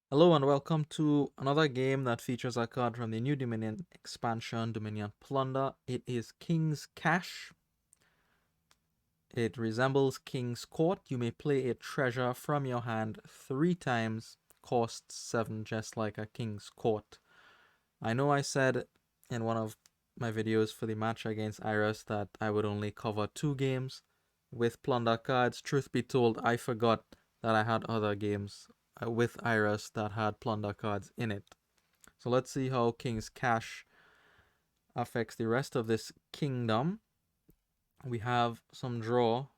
Hello and welcome to another game that features a card from the new Dominion expansion, Dominion Plunder. It is King's Cash. It resembles King's Court. You may play a treasure from your hand 3 times, costs 7 just like a King's Court. I know I said in one of my videos for the match against Iris that I would only cover 2 games with Plunder cards. Truth be told, I forgot that I had other games with Iris that had Plunder cards in it. So let's see how King's Cash affects the rest of this kingdom. We have some draw,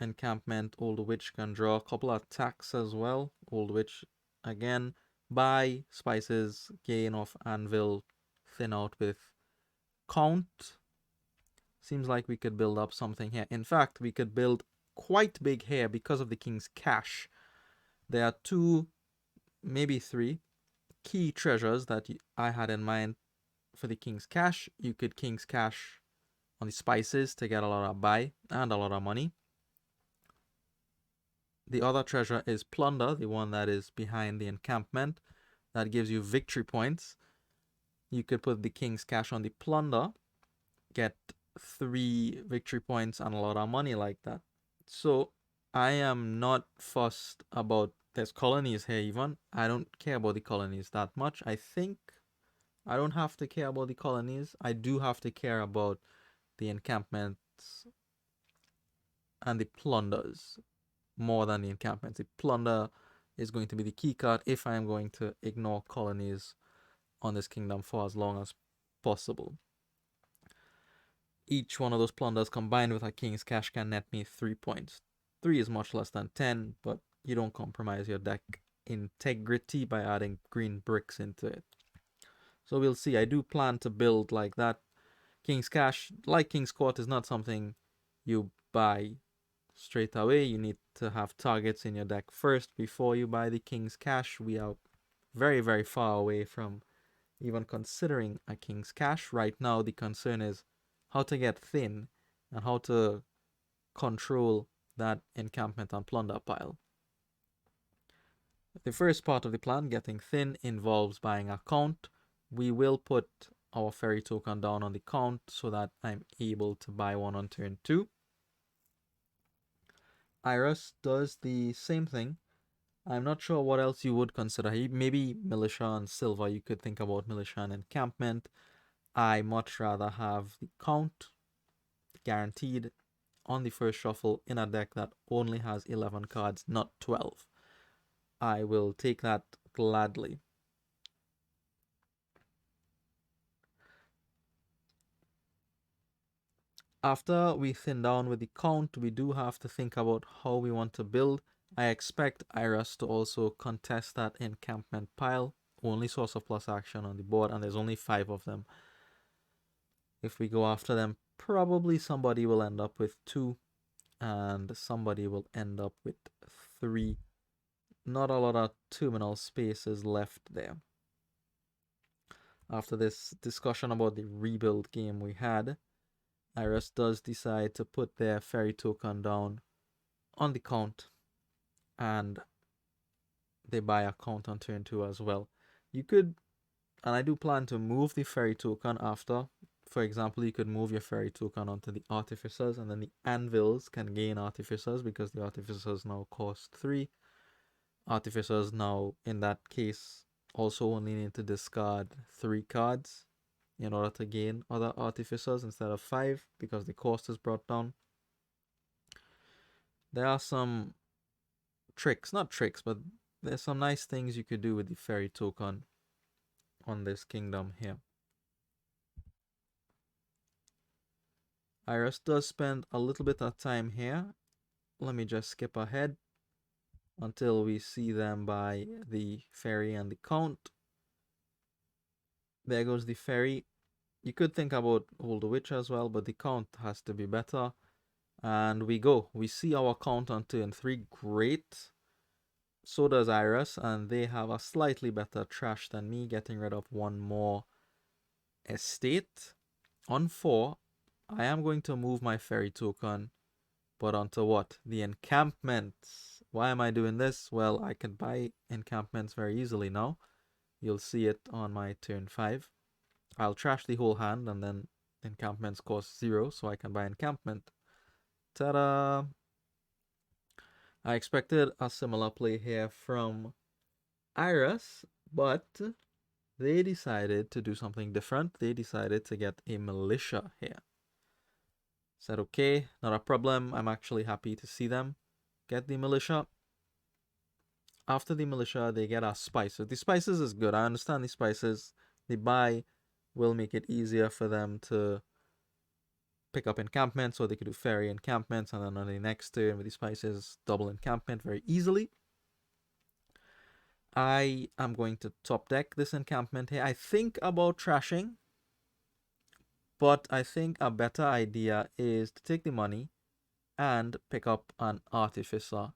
encampment, Old Witch can draw a couple of attacks as well. Old Witch again, buy spices, gain off anvil, thin out with count. Seems like we could build up something here. In fact, we could build quite big here because of the King's Cash. There are 2, maybe 3 key treasures that I had in mind for the King's Cash. You could King's Cash on the spices to get a lot of buy and a lot of money. The other treasure is Plunder, the one that is behind the encampment. That gives you victory points. You could put the King's Cash on the Plunder, get 3 victory points and a lot of money like that. So I am not fussed about there's colonies here even. I don't care about the colonies that much. I think I don't have to care about the colonies. I do have to care about the encampments and the plunders more than the encampments. The plunder is going to be the key card if I am going to ignore colonies on this kingdom for as long as possible. Each one of those plunders combined with a King's Cash can net me 3 points. 3 is much less than 10, but you don't compromise your deck integrity by adding green bricks into it. So we'll see. I do plan to build like that. King's Cash, like King's Court, is not something you buy straight away. You need to have targets in your deck first before you buy the King's Cash. We are very, very far away from even considering a King's Cash. Right now, the concern is how to get thin and how to control that encampment and plunder pile. The first part of the plan, getting thin, involves buying a count. We will put our ferry token down on the count so that I'm able to buy one on turn 2. Iris does the same thing. I'm not sure what else you would consider. Maybe militia and silver. You could think about militia and encampment. I much rather have the count guaranteed on the first shuffle in a deck that only has 11 cards, not 12. I will take that gladly. After we thin down with the count, we do have to think about how we want to build. I expect Iris to also contest that encampment pile. Only source of plus action on the board, and there's only 5 of them. If we go after them, probably somebody will end up with 2 and somebody will end up with 3. Not a lot of terminal spaces left there. After this discussion about the rebuild game we had, Iris does decide to put their ferry token down on the count, and they buy a count on turn 2 as well. You could, and I do plan to move the ferry token after. For example, you could move your ferry token onto the artificers, and then the anvils can gain artificers because the artificers now cost 3. Artificers now, in that case, also only need to discard 3 cards in order to gain other artificers instead of 5 because the cost is brought down. There are some tricks, not tricks, but there's some nice things you could do with the ferry token on this kingdom here. Iris does spend a little bit of time here. Let me just skip ahead until we see them by the ferry and the count. There goes the ferry. You could think about Old Witch as well, but the count has to be better. And we go. We see our count on turn 3. Great. So does Iris, and they have a slightly better trash than me, getting rid of 1 more estate. On 4, I am going to move my ferry token, but onto what? The encampment. Why am I doing this? Well, I can buy encampments very easily now. You'll see it on my turn 5. I'll trash the whole hand and then encampments cost 0, so I can buy encampment. Ta-da! I expected a similar play here from Iris, but they decided to do something different. They decided to get a militia here. Said, okay, not a problem. I'm actually happy to see them get the militia. After the militia, they get our spices. The spices is good. I understand the spices they buy will make it easier for them to pick up encampments, so they could do ferry encampments, and then on the next turn with the spices, double encampment very easily. I am going to top deck this encampment here. I think about trashing, but I think a better idea is to take the money and pick up an artificer.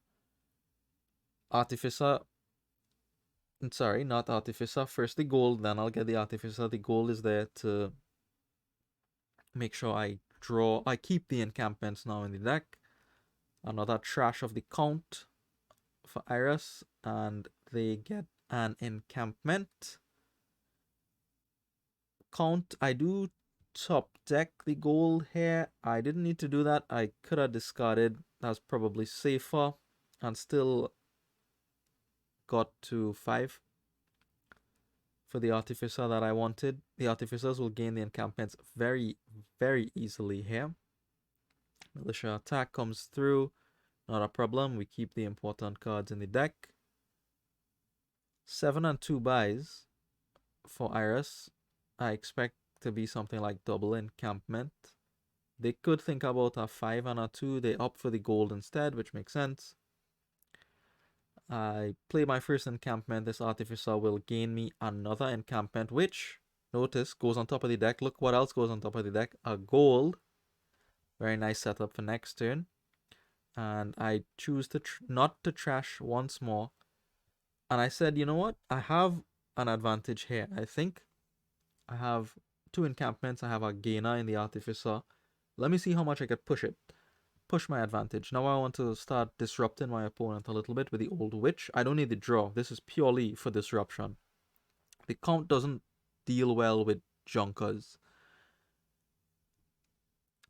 Sorry, not artificer. First the gold, then I'll get the artificer. The gold is there to make sure I keep the encampments now in the deck. Another trash of the count for Iris, and they get an encampment. Count, I do top deck the gold here. I didn't need to do that. I could have discarded. That's probably safer, and still got to 5 for the artificer that I wanted. The artificers will gain the encampments very, very easily here. Militia attack comes through. Not a problem. We keep the important cards in the deck. 7 and 2 buys for Iris. I expect to be something like double encampment. They could think about a 5 and a 2. They opt for the gold instead, which makes sense. I play my first encampment. This artificer will gain me another encampment, which, notice, goes on top of the deck. Look what else goes on top of the deck. A gold. Very nice setup for next turn. And I choose to not to trash once more. And I said, you know what? I have an advantage here. I think I have 2 encampments. I have a gainer in the artificer. Let me see how much I could push it. Push my advantage. Now I want to start disrupting my opponent a little bit with the old witch. I don't need the draw. This is purely for disruption. The count doesn't deal well with junkers.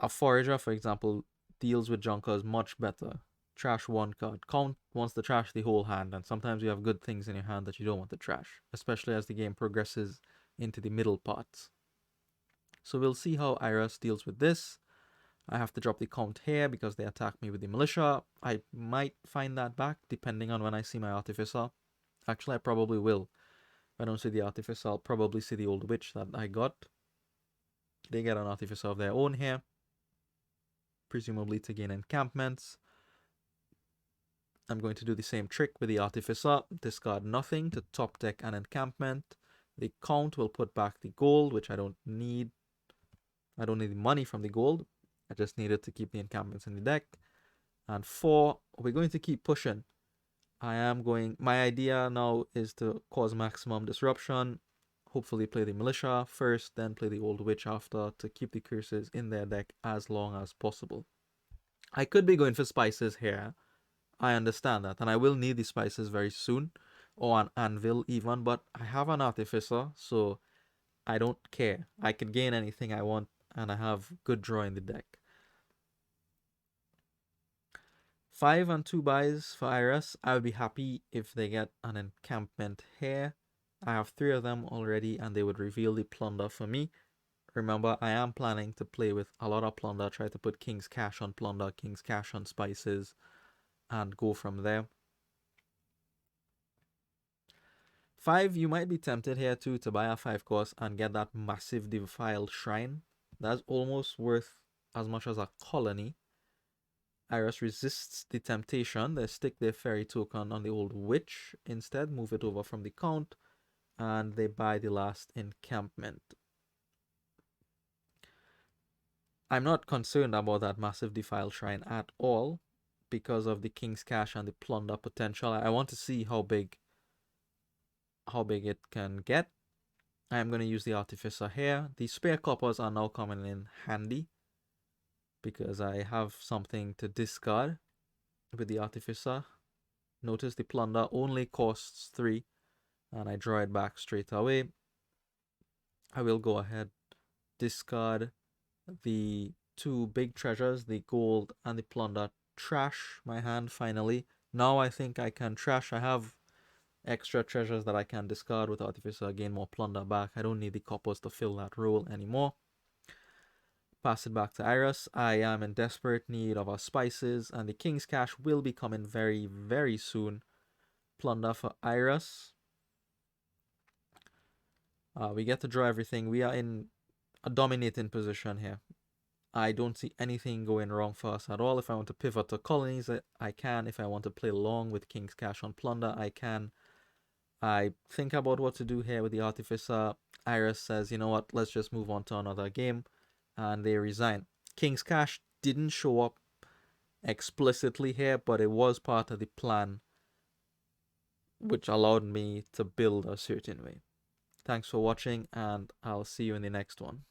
A forager, for example, deals with junkers much better. Trash 1 card. Count wants to trash the whole hand, and sometimes you have good things in your hand that you don't want to trash, especially as the game progresses into the middle parts. So we'll see how Iris deals with this. I have to drop the count here because they attacked me with the militia. I might find that back depending on when I see my artificer. Actually, I probably will. If I don't see the artificer, I'll probably see the old witch that I got. They get an artificer of their own here, presumably to gain encampments. I'm going to do the same trick with the artificer. Discard nothing to top deck an encampment. The count will put back the gold, which I don't need. I don't need the money from the gold. I just needed to keep the encampments in the deck. And 4, we're going to keep pushing. My idea now is to cause maximum disruption. Hopefully play the militia first, then play the old witch after to keep the curses in their deck as long as possible. I could be going for spices here. I understand that. And I will need the spices very soon. Or an anvil even. But I have an artificer, so I don't care. I can gain anything I want. And I have good draw in the deck. 5 and 2 buys for Iris. I would be happy if they get an encampment here. I have 3 of them already, and they would reveal the plunder for me. Remember, I am planning to play with a lot of plunder. Try to put King's Cash on plunder, King's Cash on spices, and go from there. 5, you might be tempted here too to buy a 5 cost and get that massive defiled shrine. That's almost worth as much as a colony. Iris resists the temptation. They stick their fairy token on the old witch instead, move it over from the count, and they buy the last encampment. I'm not concerned about that massive defiled shrine at all because of the King's Cash and the plunder potential. I want to see how big it can get. I'm going to use the artificer here. The spare coppers are now coming in handy because I have something to discard with the artificer. Notice the Plunder only costs 3, and I draw it back straight away. I will go ahead, discard the 2 big treasures, the gold and the Plunder, trash my hand finally. Now I think I can trash. I have extra treasures that I can discard with Artificer, gain more Plunder back. I don't need the coppers to fill that role anymore. Pass it back to Iris. I am in desperate need of our spices, and the King's Cash will be coming very, very soon. Plunder for Iris. We get to draw everything. We are in a dominating position here. I don't see anything going wrong for us at all. If I want to pivot to colonies, I can. If I want to play long with King's Cash on Plunder, I can. I think about what to do here with the Artificer. Iris says, you know what, let's just move on to another game. And they resign. King's Cash didn't show up explicitly here, but it was part of the plan, which allowed me to build a certain way. Thanks for watching, and I'll see you in the next one.